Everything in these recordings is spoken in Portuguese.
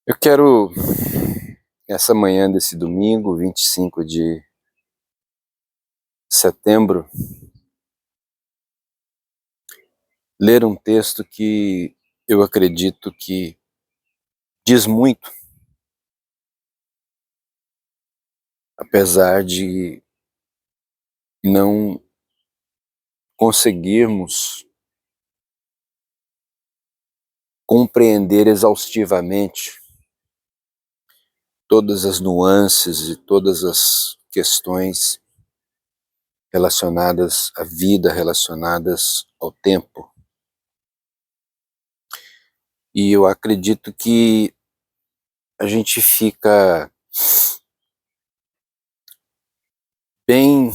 Eu quero, essa manhã desse domingo, 25 de setembro, ler um texto que eu acredito que diz muito, apesar de não conseguirmos compreender exaustivamente todas as nuances e todas as questões relacionadas à vida, relacionadas ao tempo. E eu acredito que a gente fica bem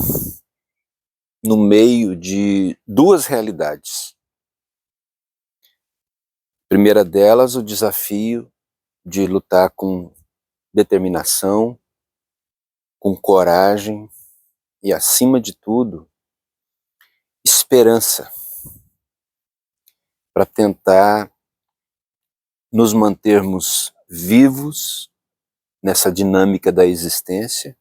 no meio de duas realidades. A primeira delas, o desafio de lutar com determinação, com coragem e, acima de tudo, esperança, para tentar nos mantermos vivos nessa dinâmica da existência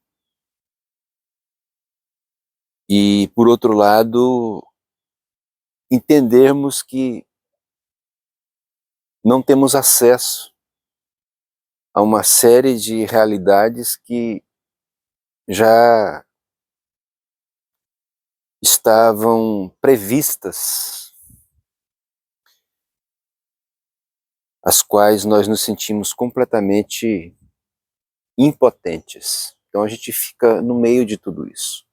e, por outro lado, entendermos que não temos acesso a uma série de realidades que já estavam previstas, as quais nós nos sentimos completamente impotentes. Então a gente fica no meio de tudo isso.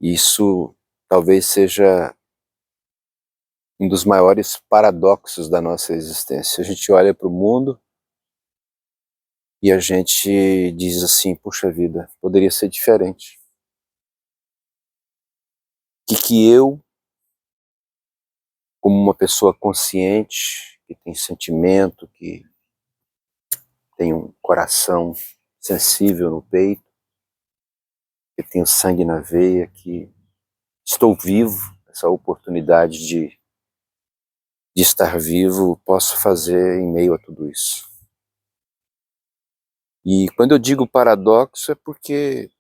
Isso talvez seja um dos maiores paradoxos da nossa existência. A gente olha para o mundo e a gente diz assim, puxa vida, poderia ser diferente. O que eu, como uma pessoa consciente, que tem sentimento, que tem um coração sensível no peito, que tenho sangue na veia, que estou vivo, essa oportunidade de estar vivo, posso fazer em meio a tudo isso. E quando eu digo paradoxo é porque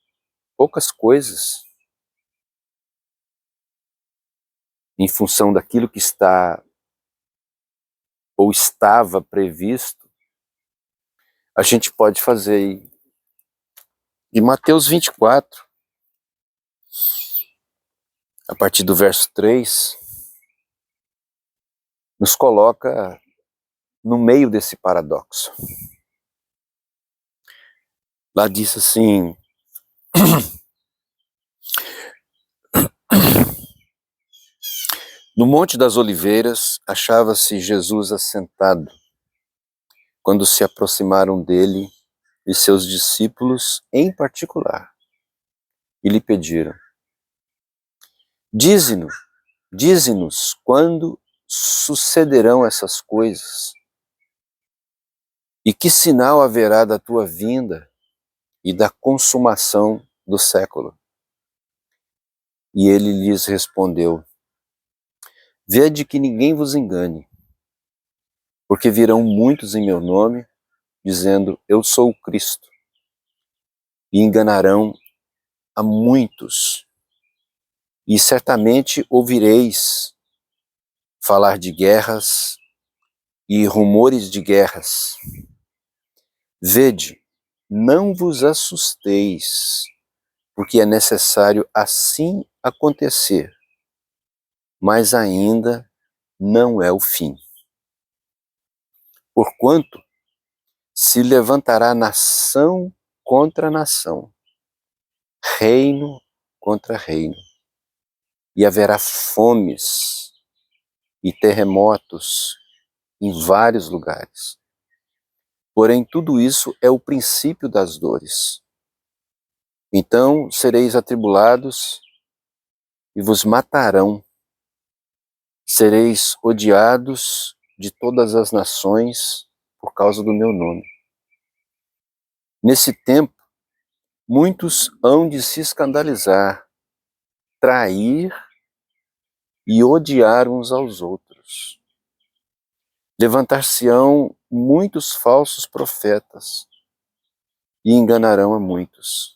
poucas coisas, em função daquilo que está ou estava previsto, a gente pode fazer. E Mateus 24, a partir do verso 3, nos coloca no meio desse paradoxo. Lá diz assim: no Monte das Oliveiras achava-se Jesus assentado, quando se aproximaram dele e seus discípulos em particular, e lhe pediram: dize-nos quando sucederão essas coisas, e que sinal haverá da tua vinda e da consumação do século? E ele lhes respondeu: vede que ninguém vos engane, porque virão muitos em meu nome, dizendo, eu sou o Cristo, e enganarão a muitos. E certamente ouvireis falar de guerras e rumores de guerras. Vede, não vos assusteis, porque é necessário assim acontecer, mas ainda não é o fim. Porquanto se levantará nação contra nação, reino contra reino, e haverá fomes e terremotos em vários lugares. Porém, tudo isso é o princípio das dores. Então sereis atribulados e vos matarão. Sereis odiados de todas as nações por causa do meu nome. Nesse tempo, muitos hão de se escandalizar, trair e odiar uns aos outros. levantar-se-ão muitos falsos profetas e enganarão a muitos.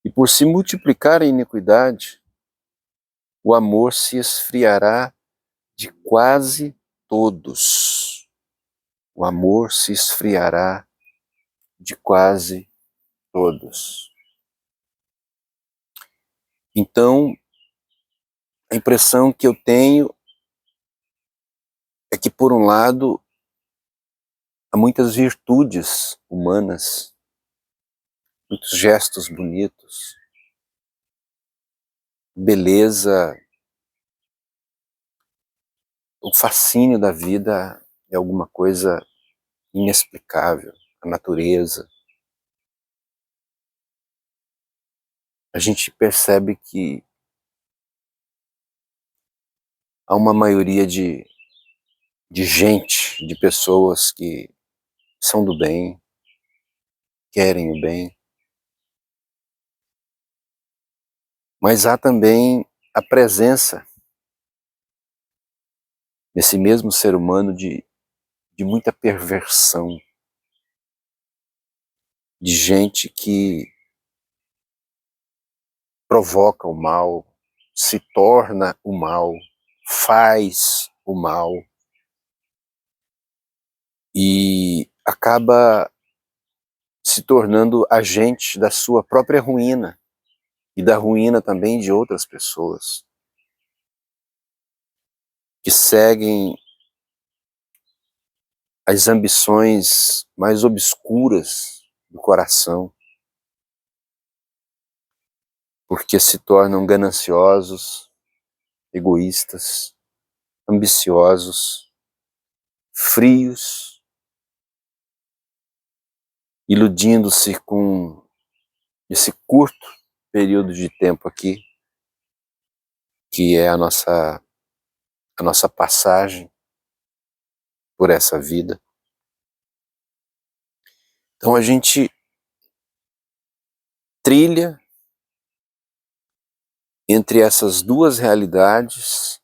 E por se multiplicar a iniquidade, o amor se esfriará de quase todos. O amor se esfriará de quase todos. Então, a impressão que eu tenho é que, por um lado, há muitas virtudes humanas, muitos gestos bonitos, beleza, o fascínio da vida é alguma coisa inexplicável, a natureza. A gente percebe que há uma maioria de gente, de pessoas que são do bem, querem o bem, mas há também a presença nesse mesmo ser humano de muita perversão, de gente que provoca o mal, se torna o mal, faz o mal e acaba se tornando agente da sua própria ruína e da ruína também de outras pessoas que seguem as ambições mais obscuras do coração, porque se tornam gananciosos, egoístas, ambiciosos, frios, iludindo-se com esse curto período de tempo aqui, que é a nossa passagem por essa vida. Então a gente trilha entre essas duas realidades,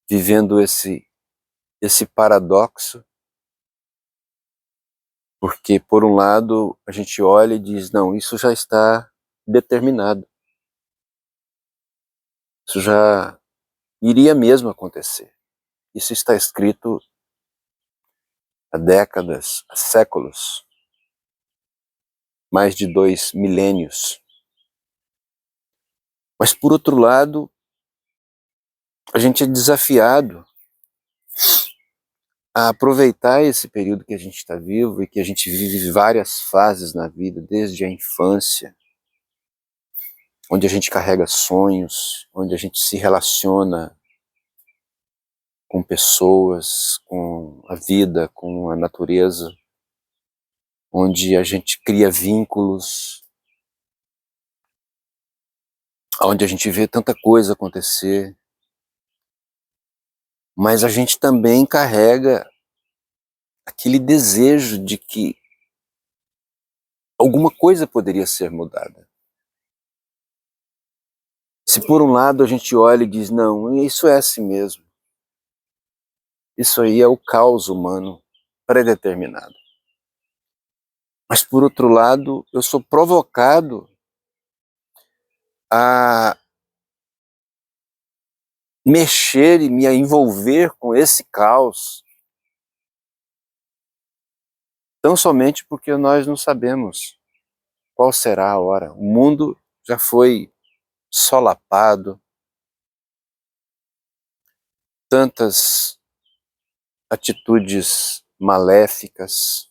vivendo esse paradoxo, porque por um lado a gente olha e diz, não, isso já está determinado, isso já iria mesmo acontecer, isso está escrito há décadas, há séculos, mais de 2 milênios. Mas por outro lado, a gente é desafiado a aproveitar esse período que a gente está vivo e que a gente vive várias fases na vida, desde a infância, onde a gente carrega sonhos, onde a gente se relaciona com pessoas, com a vida, com a natureza, onde a gente cria vínculos, onde a gente vê tanta coisa acontecer, mas a gente também carrega aquele desejo de que alguma coisa poderia ser mudada. Se por um lado a gente olha e diz, não, isso é assim mesmo, isso aí é o caos humano predeterminado. Mas por outro lado, eu sou provocado a mexer e me envolver com esse caos, tão somente porque nós não sabemos qual será a hora. O mundo já foi solapado, tantas atitudes maléficas,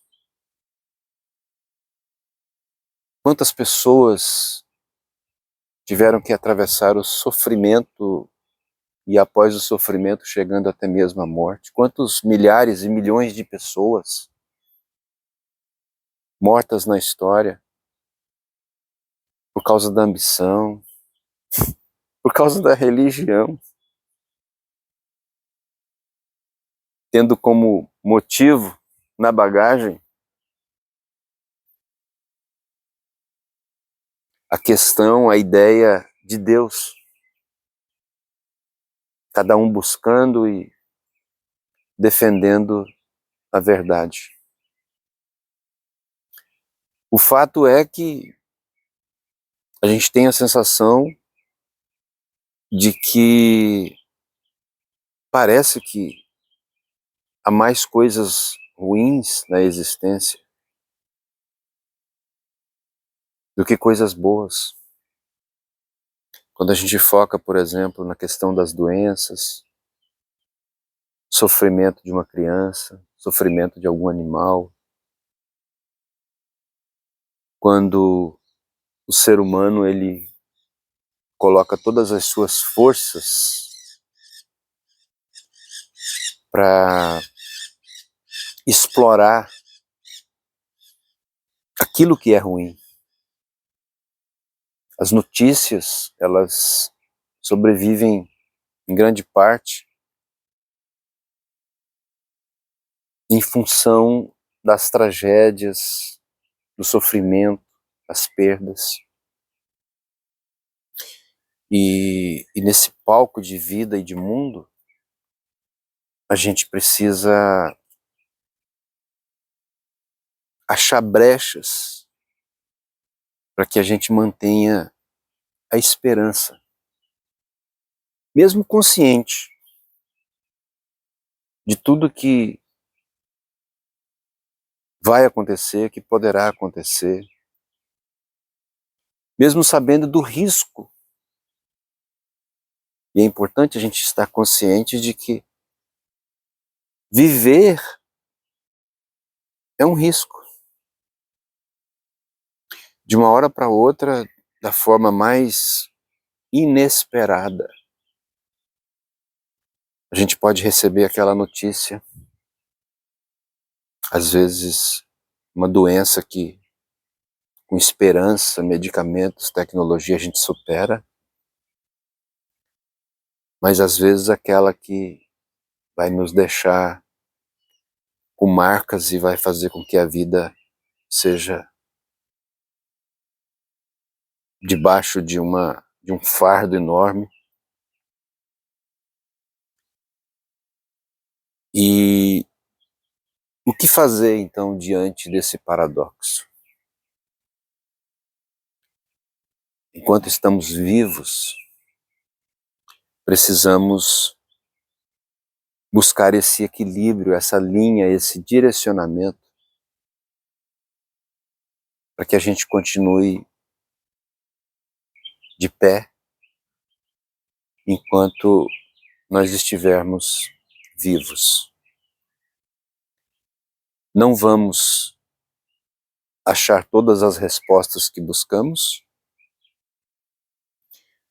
quantas pessoas tiveram que atravessar o sofrimento e após o sofrimento chegando até mesmo à morte, quantos milhares e milhões de pessoas mortas na história por causa da ambição, por causa da religião, tendo como motivo na bagagem a questão, a ideia de Deus. Cada um buscando e defendendo a verdade. O fato é que a gente tem a sensação de que parece que há mais coisas ruins na existência do que coisas boas. Quando a gente foca, por exemplo, na questão das doenças, sofrimento de uma criança, sofrimento de algum animal, quando o ser humano ele coloca todas as suas forças para explorar aquilo que é ruim. As notícias, elas sobrevivem em grande parte em função das tragédias, do sofrimento, das perdas. E nesse palco de vida e de mundo, a gente precisa achar brechas para que a gente mantenha a esperança, mesmo consciente de tudo que vai acontecer, que poderá acontecer, mesmo sabendo do risco. E é importante a gente estar consciente de que viver é um risco. De uma hora para outra, da forma mais inesperada, a gente pode receber aquela notícia, às vezes uma doença que, com esperança, medicamentos, tecnologia, a gente supera, mas às vezes aquela que vai nos deixar com marcas e vai fazer com que a vida seja debaixo de um fardo enorme. E o que fazer então diante desse paradoxo? Enquanto estamos vivos, precisamos buscar esse equilíbrio, essa linha, esse direcionamento, para que a gente continue de pé enquanto nós estivermos vivos. Não vamos achar todas as respostas que buscamos,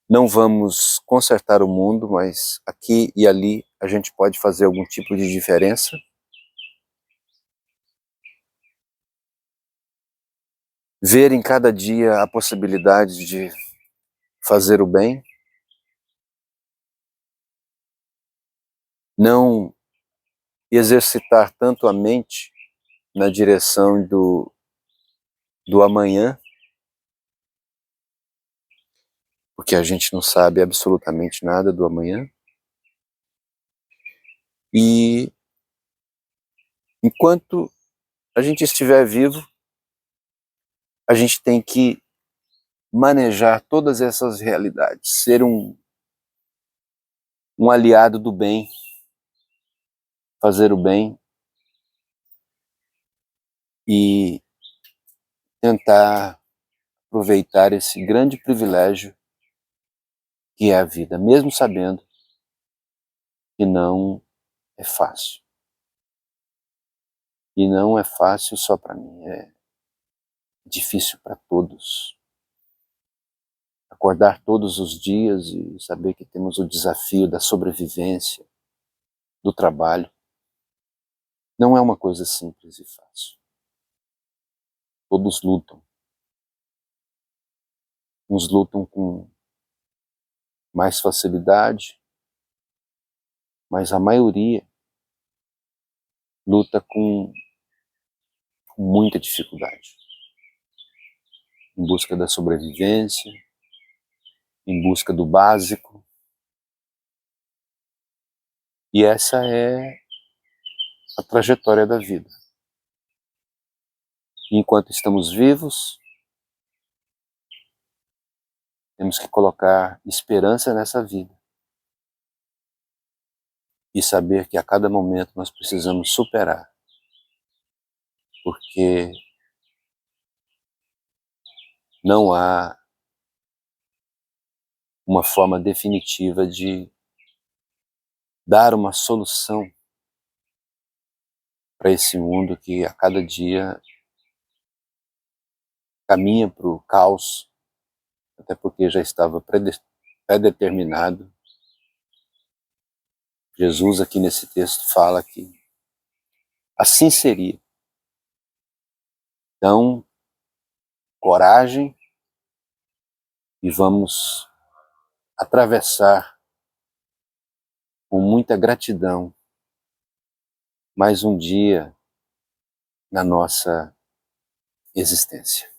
não vamos consertar o mundo, mas aqui e ali a gente pode fazer algum tipo de diferença. Ver em cada dia a possibilidade de fazer o bem, não exercitar tanto a mente na direção do amanhã, porque a gente não sabe absolutamente nada do amanhã. E enquanto a gente estiver vivo, a gente tem que manejar todas essas realidades, ser um aliado do bem, fazer o bem e tentar aproveitar esse grande privilégio que é a vida, mesmo sabendo que não é fácil. E não é fácil só para mim, é difícil para todos. Acordar todos os dias e saber que temos o desafio da sobrevivência, do trabalho, não é uma coisa simples e fácil. Todos lutam. Uns lutam com mais facilidade, mas a maioria luta com muita dificuldade, em busca da sobrevivência, em busca do básico. E essa é a trajetória da vida. E enquanto estamos vivos, temos que colocar esperança nessa vida e saber que a cada momento nós precisamos superar, porque não há uma forma definitiva de dar uma solução para esse mundo que a cada dia caminha para o caos, até porque já estava predeterminado. Jesus aqui nesse texto fala que assim seria. Então, coragem e vamos atravessar com muita gratidão mais um dia na nossa existência.